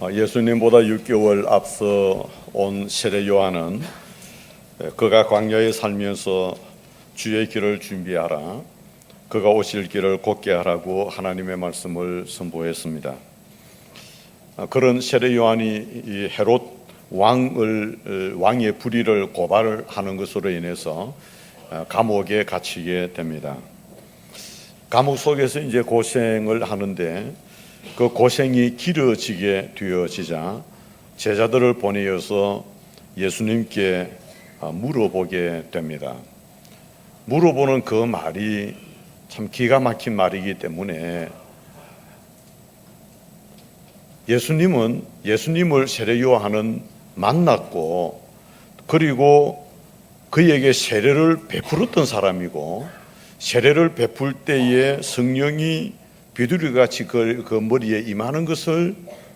예수님보다 6개월 앞서 온 세례 요한은 그가 광야에 살면서 주의 길을 준비하라, 그가 오실 길을 곧게 하라고 하나님의 말씀을 선포했습니다. 그런 세례 요한이 이 헤롯 왕의 불의를 고발하는 것으로 인해서 감옥에 갇히게 됩니다. 감옥 속에서 이제 고생을 하는데 그 고생이 길어지게 되어지자 제자들을 보내어서 예수님께 물어보게 됩니다. 물어보는 그 말이 참 기가 막힌 말이기 때문에 예수님을 세례 요한은 만났고, 그리고 그에게 세례를 베풀었던 사람이고, 세례를 베풀 때에 성령이 비둘기같이 그 머리에 임하는 것을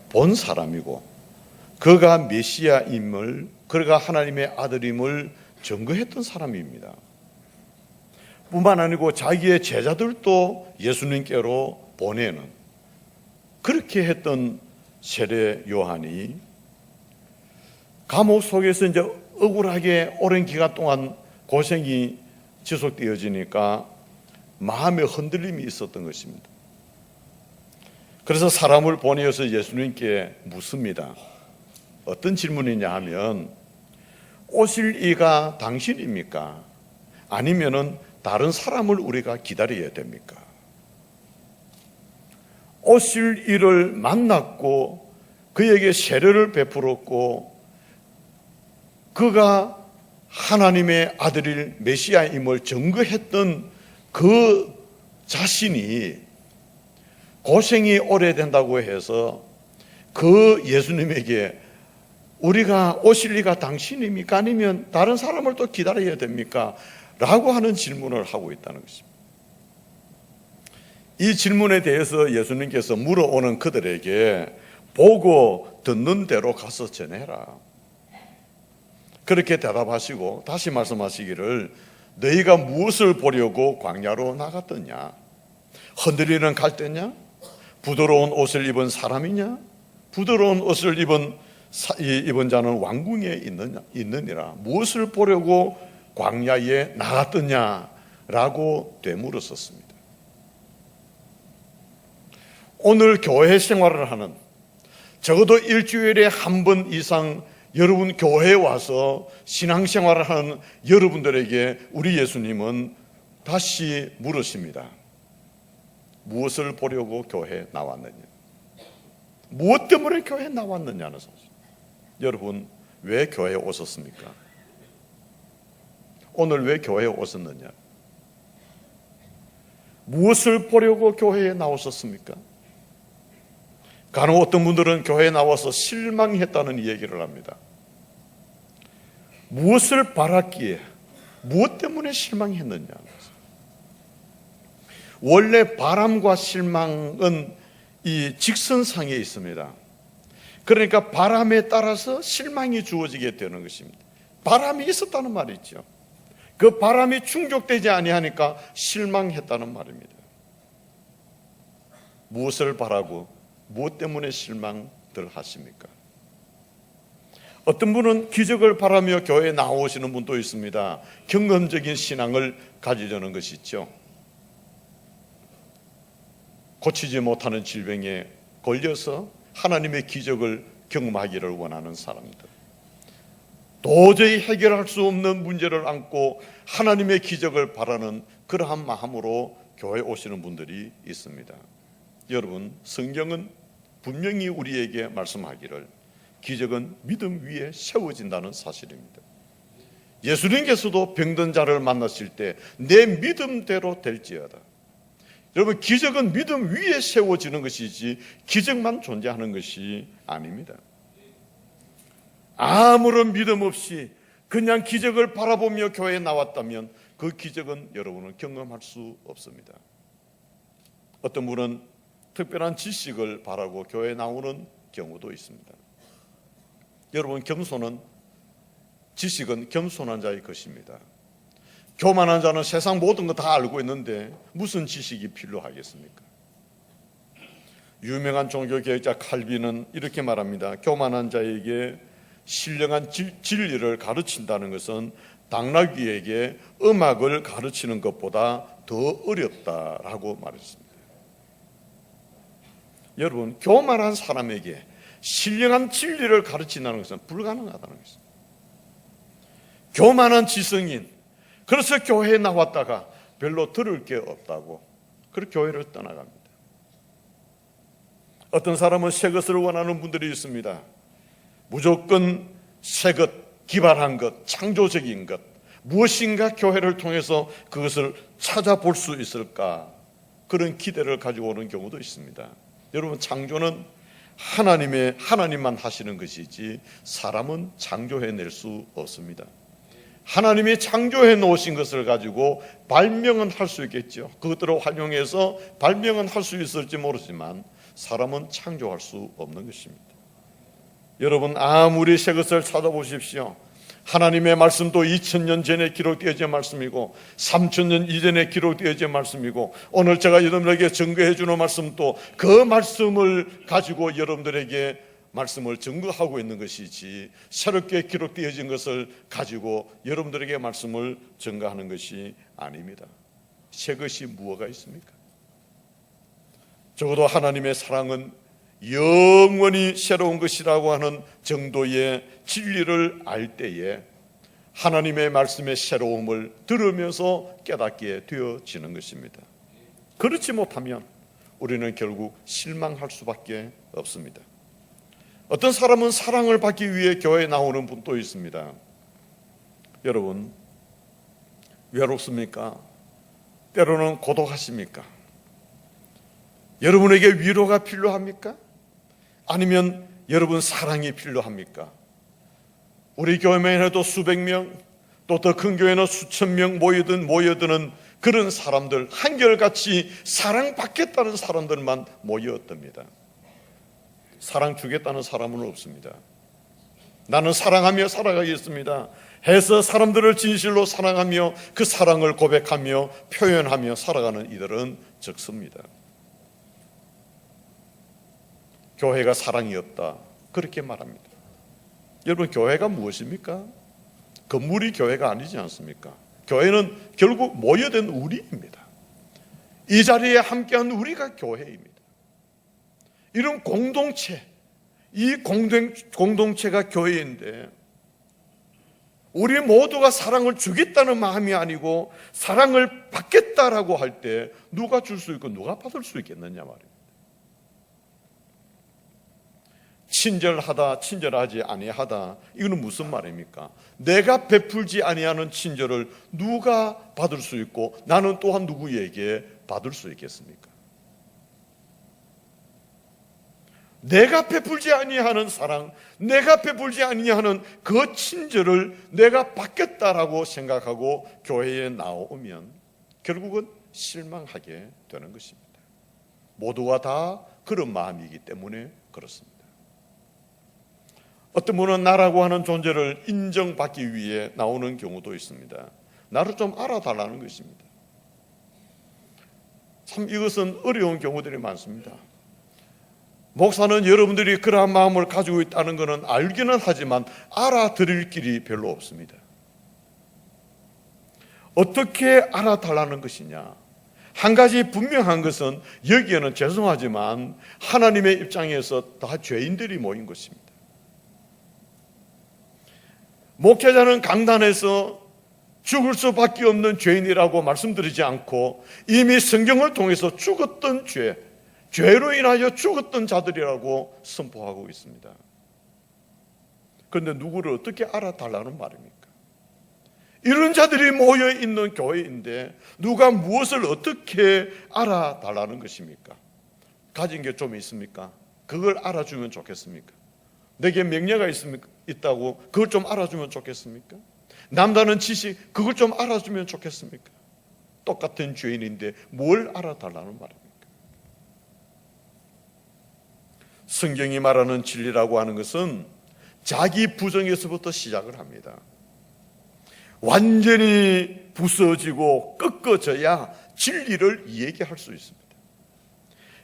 본 사람이고, 그가 메시아임을, 그가 하나님의 아들임을 증거했던 사람입니다. 뿐만 아니고 자기의 제자들도 예수님께로 보내는, 그렇게 했던 세례 요한이 감옥 속에서 이제 억울하게 오랜 기간 동안 고생이 지속되어지니까 마음의 흔들림이 있었던 것입니다. 그래서 사람을 보내어서 예수님께 묻습니다. 어떤 질문이냐 하면, 오실 이가 당신입니까? 아니면은 다른 사람을 우리가 기다려야 됩니까? 오실 이를 만났고 그에게 세례를 베풀었고 그가 하나님의 아들일 메시아임을 증거했던 그 자신이 고생이 오래된다고 해서 그 예수님에게 우리가 오실 리가 당신입니까? 아니면 다른 사람을 또 기다려야 됩니까? 라고 하는 질문을 하고 있다는 것입니다. 이 질문에 대해서 예수님께서 물어오는 그들에게 보고 듣는 대로 가서 전해라, 그렇게 대답하시고 다시 말씀하시기를, 너희가 무엇을 보려고 광야로 나갔더냐? 흔들리는 갈대냐? 부드러운 옷을 입은 사람이냐? 부드러운 옷을 입은 자는 왕궁에 있느니라. 무엇을 보려고 광야에 나갔더냐? 라고 되물었었습니다. 오늘 교회 생활을 하는, 적어도 일주일에 한 번 이상 여러분 교회에 와서 신앙생활을 하는 여러분들에게 우리 예수님은 다시 물으십니다. 무엇을 보려고 교회에 나왔느냐? 무엇 때문에 교회에 나왔느냐는 사실. 여러분, 왜 교회에 오셨습니까? 오늘 왜 교회에 오셨느냐? 무엇을 보려고 교회에 나오셨습니까? 간혹 어떤 분들은 교회에 나와서 실망했다는 얘기를 합니다. 무엇을 바랐기에, 무엇 때문에 실망했느냐? 원래 바람과 실망은 이 직선상에 있습니다. 그러니까 바람에 따라서 실망이 주어지게 되는 것입니다. 바람이 있었다는 말이죠. 그 바람이 충족되지 아니하니까 실망했다는 말입니다. 무엇을 바라고 무엇 때문에 실망들 하십니까? 어떤 분은 기적을 바라며 교회에 나오시는 분도 있습니다. 경험적인 신앙을 가지려는 것이죠. 고치지 못하는 질병에 걸려서 하나님의 기적을 경험하기를 원하는 사람들, 도저히 해결할 수 없는 문제를 안고 하나님의 기적을 바라는 그러한 마음으로 교회에 오시는 분들이 있습니다. 여러분, 성경은 분명히 우리에게 말씀하기를 기적은 믿음 위에 세워진다는 사실입니다. 예수님께서도 병든 자를 만나실 때 내 믿음대로 될지어다. 여러분, 기적은 믿음 위에 세워지는 것이지 기적만 존재하는 것이 아닙니다. 아무런 믿음 없이 그냥 기적을 바라보며 교회에 나왔다면 그 기적은 여러분은 경험할 수 없습니다. 어떤 분은 특별한 지식을 바라고 교회에 나오는 경우도 있습니다. 여러분, 지식은 겸손한 자의 것입니다. 교만한 자는 세상 모든 거 다 알고 있는데 무슨 지식이 필요하겠습니까? 유명한 종교개혁자 칼빈은 이렇게 말합니다. 교만한 자에게 신령한 진리를 가르친다는 것은 당나귀에게 음악을 가르치는 것보다 더 어렵다라고 말했습니다. 여러분, 교만한 사람에게 신령한 진리를 가르친다는 것은 불가능하다는 것입니다. 교만한 지성인, 그래서 교회에 나왔다가 별로 들을 게 없다고 그렇게 교회를 떠나갑니다. 어떤 사람은 새 것을 원하는 분들이 있습니다. 무조건 새 것, 기발한 것, 창조적인 것, 무엇인가 교회를 통해서 그것을 찾아볼 수 있을까, 그런 기대를 가지고 오는 경우도 있습니다. 여러분, 창조는 하나님만 하시는 것이지 사람은 창조해낼 수 없습니다. 하나님이 창조해 놓으신 것을 가지고 발명은 할 수 있겠죠. 그것들을 활용해서 발명은 할 수 있을지 모르지만 사람은 창조할 수 없는 것입니다. 여러분, 아무리 새 것을 찾아보십시오. 하나님의 말씀도 2000년 전에 기록되어진 말씀이고 3000년 이전에 기록되어진 말씀이고 오늘 제가 여러분에게 증거해 주는 말씀도 그 말씀을 가지고 여러분들에게 말씀을 증거하고 있는 것이지, 새롭게 기록되어진 것을 가지고 여러분들에게 말씀을 증거하는 것이 아닙니다. 새 것이 무엇가 있습니까? 적어도 하나님의 사랑은 영원히 새로운 것이라고 하는 정도의 진리를 알 때에 하나님의 말씀의 새로움을 들으면서 깨닫게 되어지는 것입니다. 그렇지 못하면 우리는 결국 실망할 수밖에 없습니다. 어떤 사람은 사랑을 받기 위해 교회에 나오는 분도 있습니다. 여러분, 외롭습니까? 때로는 고독하십니까? 여러분에게 위로가 필요합니까? 아니면 여러분 사랑이 필요합니까? 우리 교회만 해도 수백 명, 또 더 큰 교회는 수천 명 모여드는 그런 사람들, 한결같이 사랑받겠다는 사람들만 모였답니다. 사랑 주겠다는 사람은 없습니다. 나는 사랑하며 살아가겠습니다 해서 사람들을 진실로 사랑하며 그 사랑을 고백하며 표현하며 살아가는 이들은 적습니다. 교회가 사랑이 없다, 그렇게 말합니다. 여러분, 교회가 무엇입니까? 건물이 교회가 아니지 않습니까? 교회는 결국 모여든 우리입니다. 이 자리에 함께한 우리가 교회입니다. 이런 공동체, 이 공동체가 교회인데 우리 모두가 사랑을 주겠다는 마음이 아니고 사랑을 받겠다라고 할 때 누가 줄 수 있고 누가 받을 수 있겠느냐 말입니다. 친절하다, 친절하지 아니하다, 이거는 무슨 말입니까? 내가 베풀지 아니하는 친절을 누가 받을 수 있고 나는 또한 누구에게 받을 수 있겠습니까? 내가 베풀지 아니하는 사랑, 내가 베풀지 아니하는 그 친절을 내가 받겠다라고 생각하고 교회에 나오면 결국은 실망하게 되는 것입니다. 모두가 다 그런 마음이기 때문에 그렇습니다. 어떤 분은 나라고 하는 존재를 인정받기 위해 나오는 경우도 있습니다. 나를 좀 알아달라는 것입니다. 참 이것은 어려운 경우들이 많습니다. 목사는 여러분들이 그러한 마음을 가지고 있다는 것은 알기는 하지만 알아들을 길이 별로 없습니다. 어떻게 알아달라는 것이냐? 한 가지 분명한 것은 여기에는 죄송하지만 하나님의 입장에서 다 죄인들이 모인 것입니다. 목회자는 강단에서 죽을 수밖에 없는 죄인이라고 말씀드리지 않고 이미 성경을 통해서 죽었던 죄로 인하여 죽었던 자들이라고 선포하고 있습니다. 그런데 누구를 어떻게 알아달라는 말입니까? 이런 자들이 모여있는 교회인데 누가 무엇을 어떻게 알아달라는 것입니까? 가진 게 좀 있습니까? 그걸 알아주면 좋겠습니까? 내게 명예가 있다고 그걸 좀 알아주면 좋겠습니까? 남다른 지식, 그걸 좀 알아주면 좋겠습니까? 똑같은 죄인인데 뭘 알아달라는 말입니까? 성경이 말하는 진리라고 하는 것은 자기 부정에서부터 시작을 합니다. 완전히 부서지고 꺾어져야 진리를 얘기할 수 있습니다.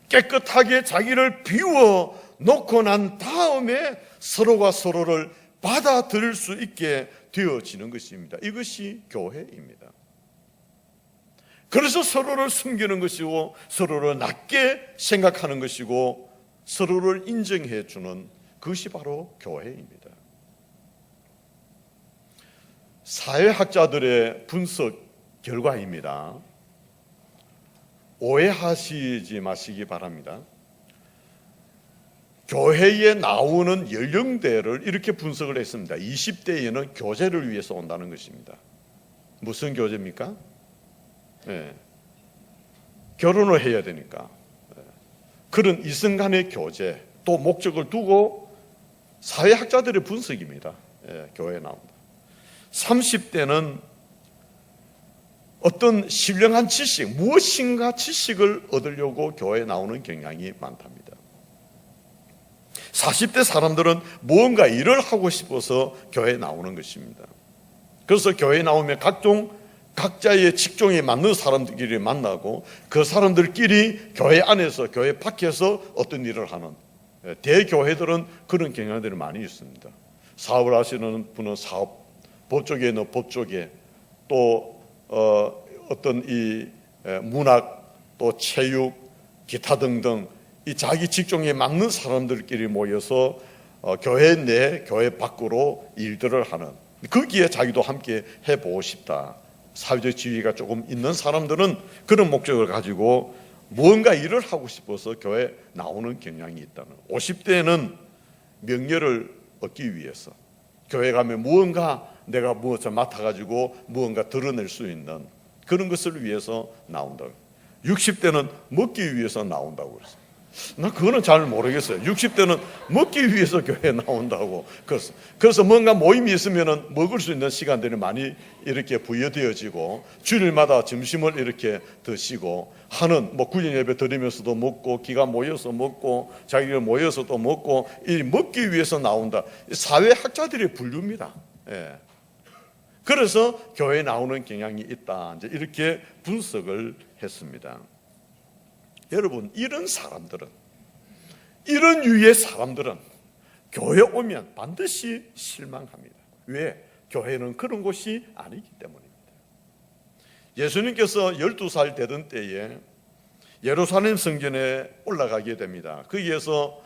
깨끗하게 자기를 비워 놓고 난 다음에 서로가 서로를 받아들일 수 있게 되어지는 것입니다. 이것이 교회입니다. 그래서 서로를 숨기는 것이고 서로를 낮게 생각하는 것이고 서로를 인정해 주는 그것이 바로 교회입니다. 사회학자들의 분석 결과입니다. 오해하시지 마시기 바랍니다. 교회에 나오는 연령대를 이렇게 분석을 했습니다. 20대에는 교제를 위해서 온다는 것입니다. 무슨 교제입니까? 네. 결혼을 해야 되니까. 그런 이성간의 교제, 또 목적을 두고 사회학자들의 분석입니다. 교회에 나온다. 30대는 어떤 신령한 지식, 무엇인가 지식을 얻으려고 교회에 나오는 경향이 많답니다. 40대 사람들은 무언가 일을 하고 싶어서 교회에 나오는 것입니다. 그래서 교회에 나오면 각자의 직종에 맞는 사람들끼리 만나고 그 사람들끼리 교회 안에서 교회 밖에서 어떤 일을 하는 대교회들은 그런 경향들이 많이 있습니다. 사업을 하시는 분은 사업, 법 쪽에는 법 쪽에, 또 어떤 이 문학, 또 체육, 기타 등등 이 자기 직종에 맞는 사람들끼리 모여서 교회 내, 교회 밖으로 일들을 하는, 거기에 자기도 함께 해보고 싶다. 사회적 지위가 조금 있는 사람들은 그런 목적을 가지고 무언가 일을 하고 싶어서 교회에 나오는 경향이 있다는. 50대는 명예를 얻기 위해서 교회 가면 무언가 내가 무엇을 맡아가지고 무언가 드러낼 수 있는 그런 것을 위해서 나온다고. 60대는 먹기 위해서 나온다고 그랬어요. 나 그거는 잘 모르겠어요. 60대는 먹기 위해서 교회에 나온다고. 그래서 뭔가 모임이 있으면은 먹을 수 있는 시간들이 많이 이렇게 부여되어지고 주일마다 점심을 이렇게 드시고 하는, 뭐 구전 예배 드리면서도 먹고 기가 모여서 먹고 자기가 모여서 또 먹고, 이 먹기 위해서 나온다. 사회학자들의 분류입니다. 예. 그래서 교회에 나오는 경향이 있다. 이제 이렇게 분석을 했습니다. 여러분, 이런 사람들은, 이런 유의 사람들은 교회 오면 반드시 실망합니다. 왜? 교회는 그런 곳이 아니기 때문입니다. 예수님께서 12살 되던 때에 예루살렘 성전에 올라가게 됩니다. 거기에서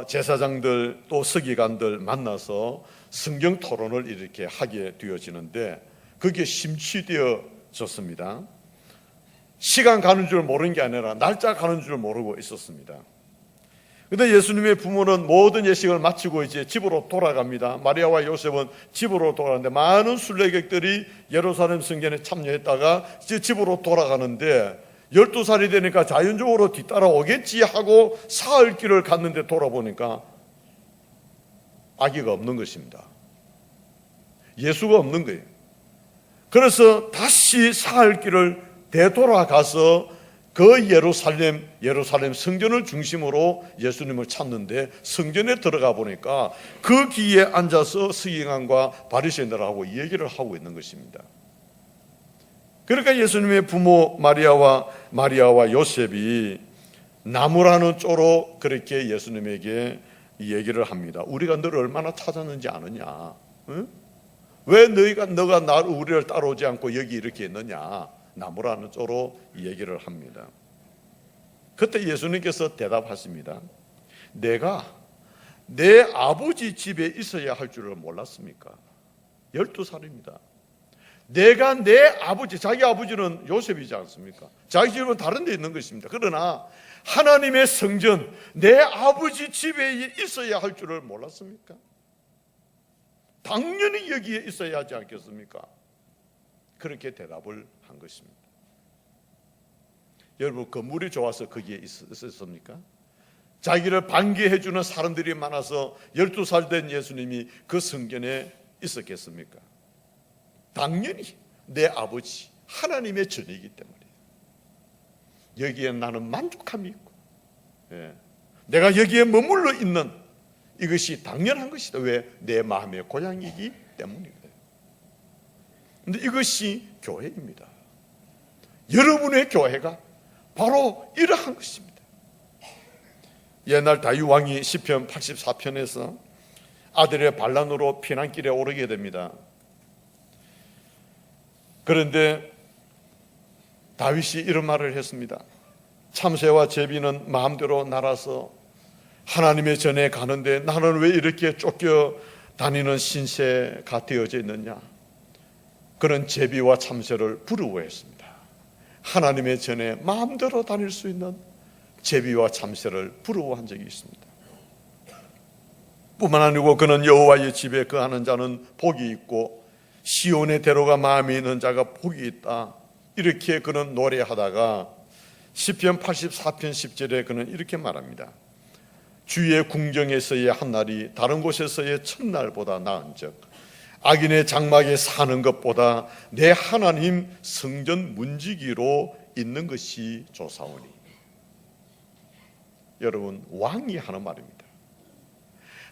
제사장들 또 서기관들 만나서 성경 토론을 이렇게 하게 되어지는데 그게 심취되어졌습니다. 시간 가는 줄 모르는 게 아니라 날짜 가는 줄 모르고 있었습니다. 그런데 예수님의 부모는 모든 예식을 마치고 이제 집으로 돌아갑니다. 마리아와 요셉은 집으로 돌아가는데 많은 순례객들이 예루살렘 성전에 참여했다가 이제 집으로 돌아가는데 12살이 되니까 자연적으로 뒤따라오겠지 하고 사흘 길을 갔는데 돌아보니까 아기가 없는 것입니다. 예수가 없는 거예요. 그래서 다시 사흘 길을 되돌아가서 그 예루살렘 성전을 중심으로 예수님을 찾는데 성전에 들어가 보니까 그 기에 앉아서 서기관과 바리새인들하고 얘기를 하고 있는 것입니다. 그러니까 예수님의 부모 마리아와 요셉이 나무라는 쪼로 그렇게 예수님에게 얘기를 합니다. 우리가 너를 얼마나 찾았는지 아느냐? 응? 왜 너가 우리를 따라오지 않고 여기 이렇게 있느냐? 나무라는 쪼로 얘기를 합니다. 그때 예수님께서 대답하십니다. 내가 내 아버지 집에 있어야 할 줄을 몰랐습니까? 12살입니다. 내가 내 아버지, 자기 아버지는 요셉이지 않습니까? 자기 집은 다른 데 있는 것입니다. 그러나 하나님의 성전, 내 아버지 집에 있어야 할 줄을 몰랐습니까? 당연히 여기에 있어야 하지 않겠습니까? 그렇게 대답을 한 것입니다. 여러분, 건물이 좋아서 거기에 있었습니까? 자기를 반기해 주는 사람들이 많아서 12살 된 예수님이 그 성전에 있었겠습니까? 당연히 내 아버지 하나님의 전이기 때문에 여기에 나는 만족함이 있고, 내가 여기에 머물러 있는 이것이 당연한 것이다. 왜? 내 마음의 고향이기 때문입니다. 그런데 이것이 교회입니다. 여러분의 교회가 바로 이러한 것입니다. 옛날 다윗 왕이 시편 84편에서 아들의 반란으로 피난길에 오르게 됩니다. 그런데 다윗이 이런 말을 했습니다. 참새와 제비는 마음대로 날아서 하나님의 전에 가는데 나는 왜 이렇게 쫓겨 다니는 신세가 되어져 있느냐. 그런 제비와 참새를 부러워했습니다. 하나님의 전에 마음대로 다닐 수 있는 제비와 참새를 부러워한 적이 있습니다. 뿐만 아니고 그는 여호와의 집에 거하는 자는 복이 있고 시온의 대로가 마음에 있는 자가 복이 있다. 이렇게 그는 노래하다가 시편 84편 10절에 그는 이렇게 말합니다. 주의 궁정에서의 한날이 다른 곳에서의 첫날보다 나은즉 악인의 장막에 사는 것보다 내 하나님 성전 문지기로 있는 것이 좋사오니. 여러분, 왕이 하는 말입니다.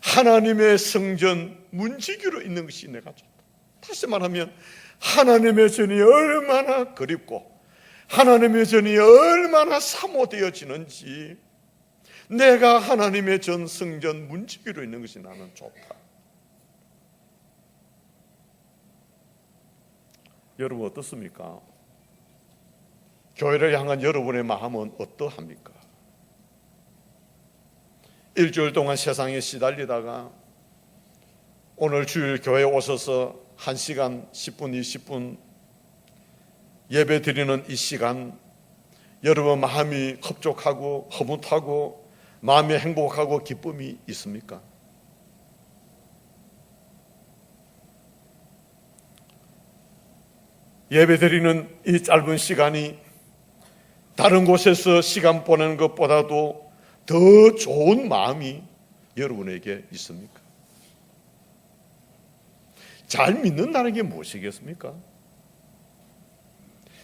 하나님의 성전 문지기로 있는 것이 내가 좋다. 다시 말하면 하나님의 전이 얼마나 그립고 하나님의 전이 얼마나 사모되어지는지 내가 하나님의 전 성전 문지기로 있는 것이 나는 좋다. 여러분 어떻습니까? 교회를 향한 여러분의 마음은 어떠합니까? 일주일 동안 세상에 시달리다가 오늘 주일 교회에 오셔서 1시간 10분 20분 예배 드리는 이 시간 여러분 마음이 흡족하고 허무하고 마음이 행복하고 기쁨이 있습니까? 예배 드리는 이 짧은 시간이 다른 곳에서 시간 보내는 것보다도 더 좋은 마음이 여러분에게 있습니까? 잘 믿는다는 게 무엇이겠습니까?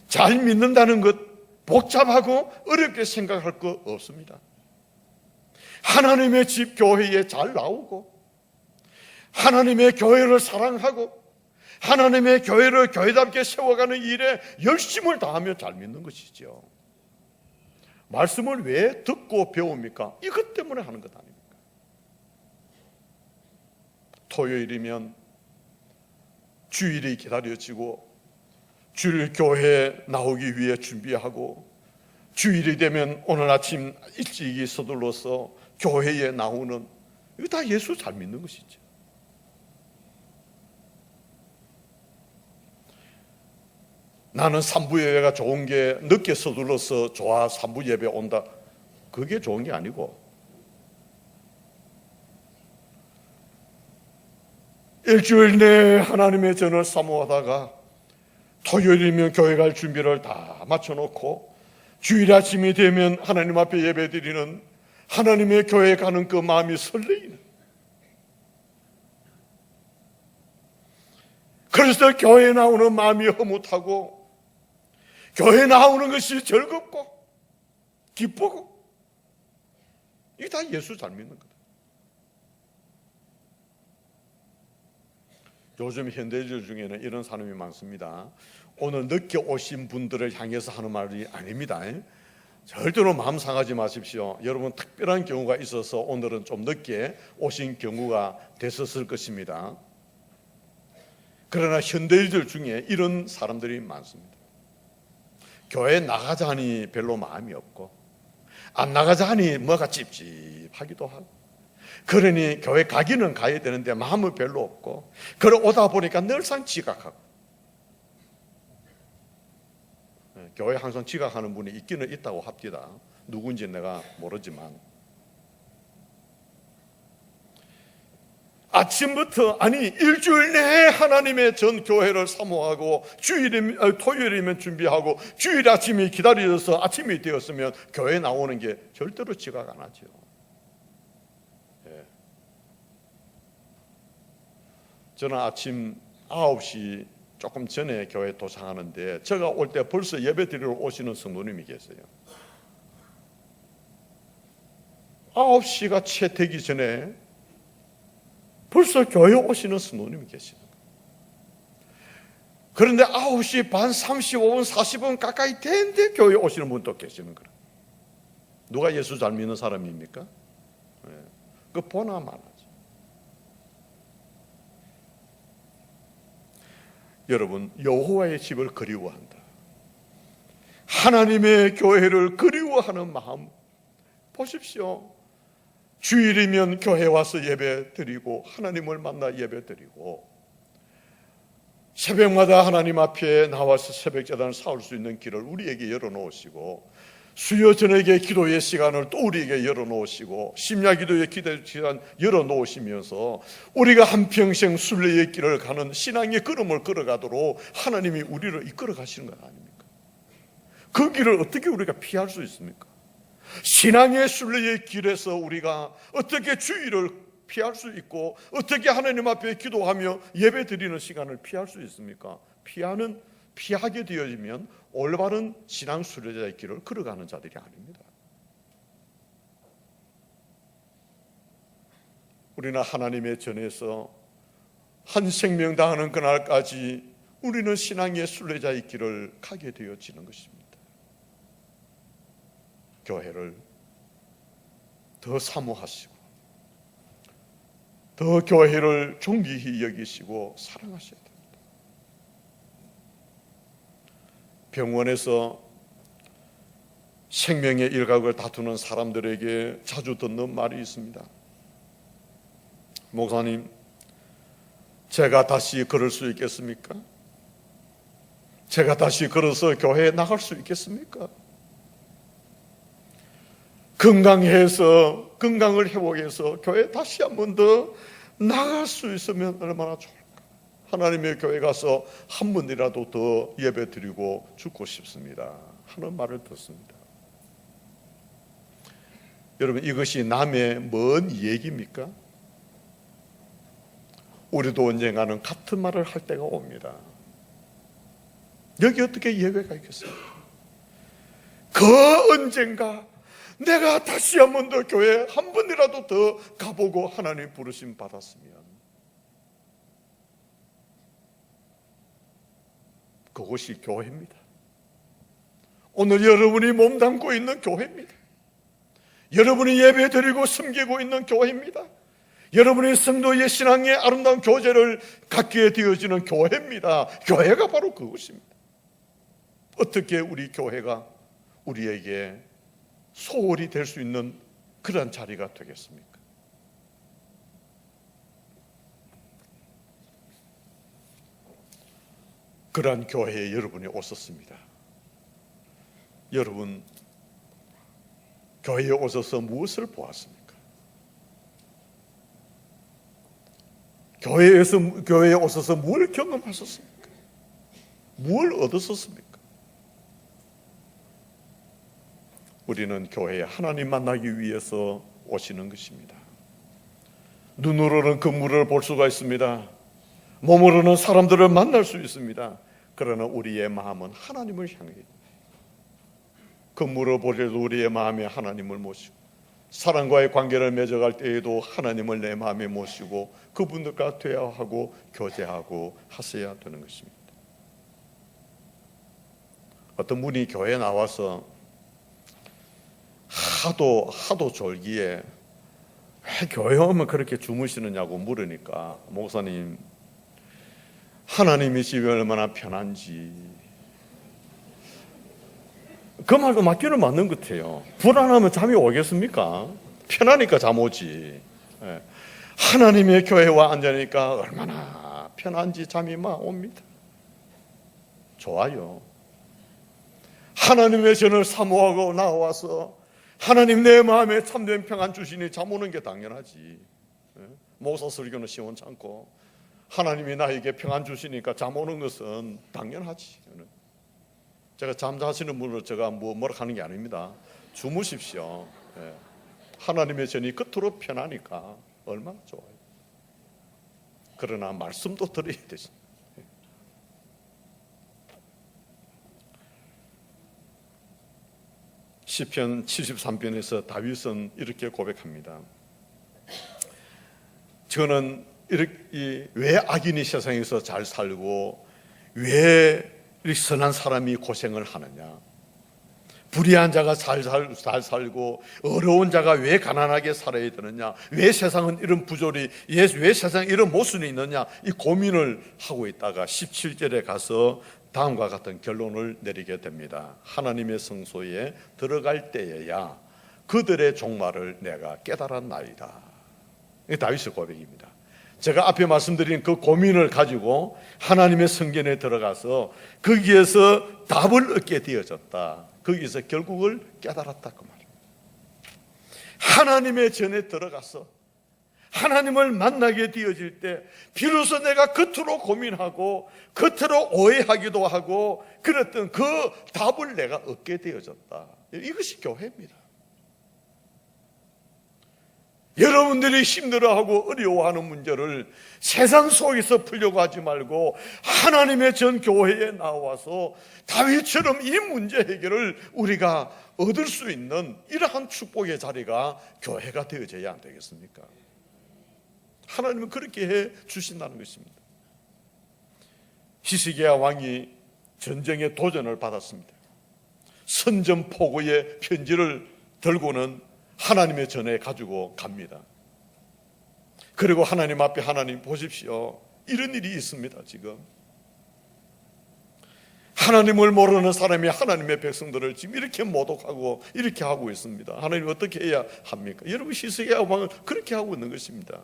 잘 믿는다는 것 복잡하고 어렵게 생각할 거 없습니다. 하나님의 집 교회에 잘 나오고 하나님의 교회를 사랑하고 하나님의 교회를 교회답게 세워가는 일에 열심을 다하며 잘 믿는 것이죠. 말씀을 왜 듣고 배웁니까? 이것 때문에 하는 것 아닙니까? 토요일이면 주일이 기다려지고 주일 교회에 나오기 위해 준비하고 주일이 되면 오늘 아침 일찍이 서둘러서 교회에 나오는 이거 다 예수 잘 믿는 것이죠. 나는 산부 예배가 좋은 게 늦게 서둘러서 좋아 산부 예배 온다. 그게 좋은 게 아니고 일주일 내에 하나님의 전을 사모하다가 토요일이면 교회 갈 준비를 다 마쳐놓고 주일 아침이 되면 하나님 앞에 예배 드리는 하나님의 교회에 가는 그 마음이 설레이는, 그래서 교회에 나오는 마음이 흐뭇하고 교회에 나오는 것이 즐겁고 기쁘고 이게 다 예수 잘 믿는 거다. 요즘 현대인들 중에는 이런 사람이 많습니다. 오늘 늦게 오신 분들을 향해서 하는 말이 아닙니다. 절대로 마음 상하지 마십시오. 여러분 특별한 경우가 있어서 오늘은 좀 늦게 오신 경우가 됐었을 것입니다. 그러나 현대인들 중에 이런 사람들이 많습니다. 교회 나가자니 별로 마음이 없고 안 나가자니 뭐가 찝찝하기도 하고, 그러니 교회 가기는 가야 되는데 마음은 별로 없고, 그러 오다 보니까 늘상 지각하고. 교회 항상 지각하는 분이 있기는 있다고 합디다. 누군지 내가 모르지만 아침부터 아니 일주일 내에 하나님의 전 교회를 사모하고 토요일이면 준비하고 주일 아침이 기다려져서 아침이 되었으면 교회 나오는 게 절대로 지각 안 하죠. 저는 아침 9시 조금 전에 교회 도착하는데 제가 올 때 벌써 예배 드리러 오시는 성도님이 계세요. 9시가 채 되기 전에 벌써 교회 오시는 성도님이 계시는 거예요. 그런데 9시 반 35분 40분 가까이 되는데 교회 오시는 분도 계시는 거예요. 누가 예수 잘 믿는 사람입니까? 그 보나 마나죠. 여러분, 여호와의 집을 그리워한다. 하나님의 교회를 그리워하는 마음 보십시오. 주일이면 교회 와서 예배 드리고 하나님을 만나 예배 드리고 새벽마다 하나님 앞에 나와서 새벽제단을 사올 수 있는 길을 우리에게 열어놓으시고 수요 저녁의 기도의 시간을 또 우리에게 열어놓으시고 심야기도의 기도의 시간 열어놓으시면서 우리가 한평생 순례의 길을 가는 신앙의 걸음을 걸어가도록 하나님이 우리를 이끌어 가시는 것 아닙니까? 그 길을 어떻게 우리가 피할 수 있습니까? 신앙의 순례의 길에서 우리가 어떻게 주의를 피할 수 있고 어떻게 하나님 앞에 기도하며 예배 드리는 시간을 피할 수 있습니까? 피하게 되어지면 올바른 신앙 순례자의 길을 걸어가는 자들이 아닙니다. 우리는 하나님의 전에서 한 생명 다하는 그날까지 우리는 신앙의 순례자의 길을 가게 되어지는 것입니다. 교회를 더 사모하시고 더 교회를 존귀히 여기시고 사랑하셔야 됩니다. 병원에서 생명의 일각을 다투는 사람들에게 자주 듣는 말이 있습니다. 목사님, 제가 다시 걸을 수 있겠습니까? 제가 다시 걸어서 교회에 나갈 수 있겠습니까? 건강을 회복해서 교회에 다시 한 번 더 나갈 수 있으면 얼마나 좋을까? 하나님의 교회 가서 한 번이라도 더 예배 드리고 죽고 싶습니다 하는 말을 듣습니다. 여러분, 이것이 남의 먼 얘기입니까? 우리도 언젠가는 같은 말을 할 때가 옵니다. 여기 어떻게 예외가 있겠습니까? 그 언젠가 내가 다시 한 번 더 교회에 한 번이라도 더 가보고 하나님 부르심 받았으면 그것이 교회입니다. 오늘 여러분이 몸담고 있는 교회입니다. 여러분이 예배드리고 섬기고 있는 교회입니다. 여러분의 성도의 신앙의 아름다운 교제를 갖게 되어지는 교회입니다. 교회가 바로 그것입니다. 어떻게 우리 교회가 우리에게 소홀히 될 수 있는 그런 자리가 되겠습니까? 그러한 교회에 여러분이 오셨습니다. 여러분, 교회에 오셔서 무엇을 보았습니까? 교회에 오셔서 뭘 경험하셨습니까? 뭘 얻으셨습니까? 우리는 교회에 하나님 만나기 위해서 오시는 것입니다. 눈으로는 건물을 볼 수가 있습니다. 몸으로는 사람들을 만날 수 있습니다. 그러나 우리의 마음은 하나님을 향해 건물을 볼 때도 우리의 마음에 하나님을 모시고 사람과의 관계를 맺어갈 때에도 하나님을 내 마음에 모시고 그분들과 대화하고 교제하고 하셔야 되는 것입니다. 어떤 분이 교회에 나와서 하도 졸기에 왜 교회 오면 그렇게 주무시느냐고 물으니까 목사님, 하나님이 집에 얼마나 편한지, 그 말도 맞기는 맞는 것 같아요. 불안하면 잠이 오겠습니까? 편하니까 잠 오지. 하나님의 교회와 앉으니까 얼마나 편한지 잠이 막 옵니다. 좋아요. 하나님의 전을 사모하고 나와서 하나님 내 마음에 참된 평안 주시니 잠 오는 게 당연하지. 목사 설교는 시원찮고 하나님이 나에게 평안 주시니까 잠 오는 것은 당연하지. 제가 잠자시는 분을 제가 뭐라 하는 게 아닙니다. 주무십시오. 하나님의 전이 끝으로 편하니까 얼마나 좋아요. 그러나 말씀도 드려야 되죠. 시편 73편에서 다윗은 이렇게 고백합니다. 저는 왜 악인이 세상에서 잘 살고 왜 선한 사람이 고생을 하느냐? 불의한 자가 잘 살고 어려운 자가 왜 가난하게 살아야 되느냐, 왜 세상은 이런 부조리, 왜 세상에 이런 모순이 있느냐, 이 고민을 하고 있다가 17절에 가서 다음과 같은 결론을 내리게 됩니다. 하나님의 성소에 들어갈 때에야 그들의 종말을 내가 깨달았나이다. 이게 다윗의 고백입니다. 제가 앞에 말씀드린 그 고민을 가지고 하나님의 성전에 들어가서 거기에서 답을 얻게 되어졌다. 거기서 결국을 깨달았다 그 말입니다. 하나님의 전에 들어가서 하나님을 만나게 되어질 때 비로소 내가 겉으로 고민하고 겉으로 오해하기도 하고 그랬던 그 답을 내가 얻게 되어졌다. 이것이 교회입니다. 여러분들이 힘들어하고 어려워하는 문제를 세상 속에서 풀려고 하지 말고 하나님의 전 교회에 나와서 다윗처럼 이 문제 해결을 우리가 얻을 수 있는 이러한 축복의 자리가 교회가 되어져야 안 되겠습니까? 하나님은 그렇게 해 주신다는 것입니다. 히스기야 왕이 전쟁의 도전을 받았습니다. 선전포고의 편지를 들고는 하나님의 전에 가지고 갑니다. 그리고 하나님 앞에, 하나님 보십시오, 이런 일이 있습니다. 지금 하나님을 모르는 사람이 하나님의 백성들을 지금 이렇게 모독하고 이렇게 하고 있습니다. 하나님 어떻게 해야 합니까? 여러분, 히스기야 왕은 그렇게 하고 있는 것입니다.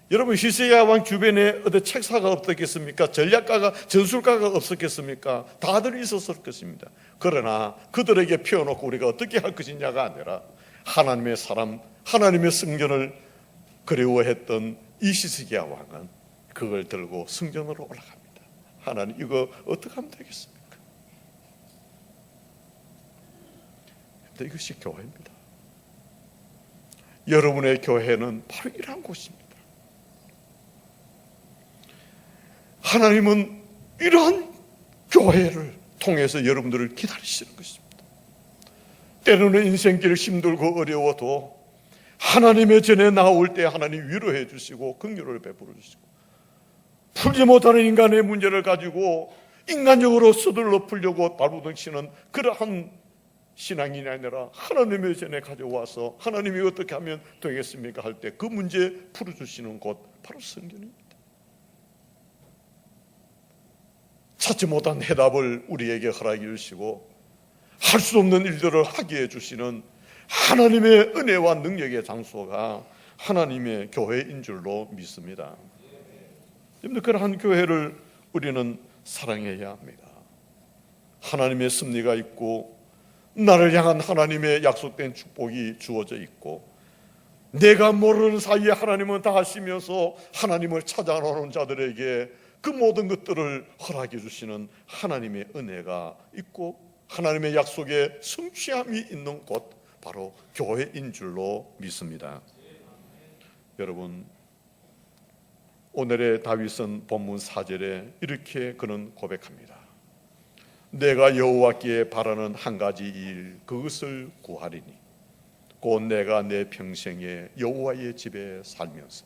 여러분, 히스기야 왕 주변에 어디 책사가 없었겠습니까? 전략가가, 전술가가 없었겠습니까? 다들 있었을 것입니다. 그러나 그들에게 피워놓고 우리가 어떻게 할 것이냐가 아니라 하나님의 사람, 하나님의 성전을 그리워했던 이 히스기야 왕은 그걸 들고 성전으로 올라갑니다. 하나님, 이거 어떻게 하면 되겠습니까? 이것이 교회입니다. 여러분의 교회는 바로 이러한 곳입니다. 하나님은 이러한 교회를 통해서 여러분들을 기다리시는 것입니다. 때로는 인생길 힘들고 어려워도 하나님의 전에 나올 때 하나님 위로해 주시고 긍휼을 베풀어 주시고, 풀지 못하는 인간의 문제를 가지고 인간적으로 서둘러 풀려고 발부둥치는 그러한 신앙이 아니라 하나님의 전에 가져와서 하나님이 어떻게 하면 되겠습니까 할 때 그 문제 풀어주시는 곳, 바로 성전입니다. 찾지 못한 해답을 우리에게 허락해 주시고 할 수 없는 일들을 하게 해주시는 하나님의 은혜와 능력의 장소가 하나님의 교회인 줄로 믿습니다. 여러분들, 그러한 교회를 우리는 사랑해야 합니다. 하나님의 섭리가 있고 나를 향한 하나님의 약속된 축복이 주어져 있고 내가 모르는 사이에 하나님은 다 하시면서 하나님을 찾아오는 자들에게 그 모든 것들을 허락해 주시는 하나님의 은혜가 있고 하나님의 약속에 성취함이 있는 곳, 바로 교회인 줄로 믿습니다. 여러분, 오늘의 다윗은 본문 4절에 이렇게 그는 고백합니다. 내가 여호와께 바라는 한 가지 일, 그것을 구하리니 곧 내가 내 평생에 여호와의 집에 살면서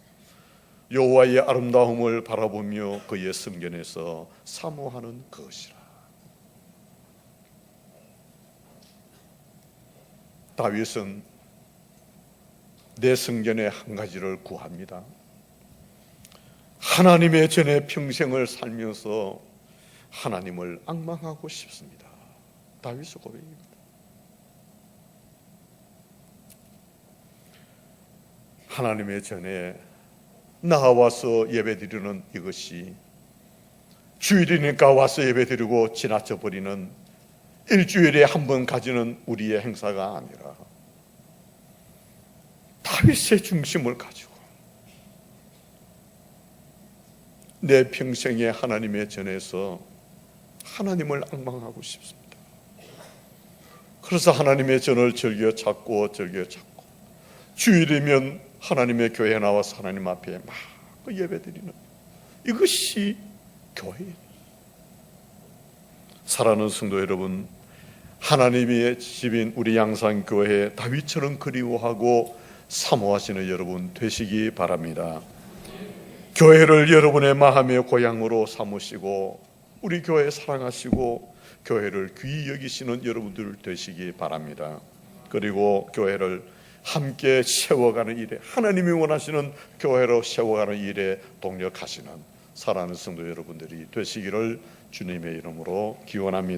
여호와의 아름다움을 바라보며 그의 성전에서 사모하는 것이라. 다윗은 내 성전의 한 가지를 구합니다. 하나님의 전에 평생을 살면서 하나님을 앙망하고 싶습니다. 다윗의 고백입니다. 하나님의 전에 나와서 예배드리는 이것이 주일이니까 와서 예배드리고 지나쳐 버리는 일주일에 한 번 가지는 우리의 행사가 아니라 다윗의 중심을 가지고 내 평생에 하나님의 전에서 하나님을 앙망하고 싶습니다. 그래서 하나님의 전을 즐겨 찾고 주일이면 하나님의 교회에 나와서 하나님 앞에 막 예배드리는 이것이 교회예요. 사랑하는 성도 여러분, 하나님의 집인 우리 양산교회 다윗처럼 그리워하고 사모하시는 여러분 되시기 바랍니다. 교회를 여러분의 마음의 고향으로 삼으시고 우리 교회 사랑하시고 교회를 귀히 여기시는 여러분들 되시기 바랍니다. 그리고 교회를 함께 세워가는 일에, 하나님이 원하시는 교회로 세워가는 일에 동력하시는 사랑하는 성도 여러분들이 되시기를 주님의 이름으로 기원합니다.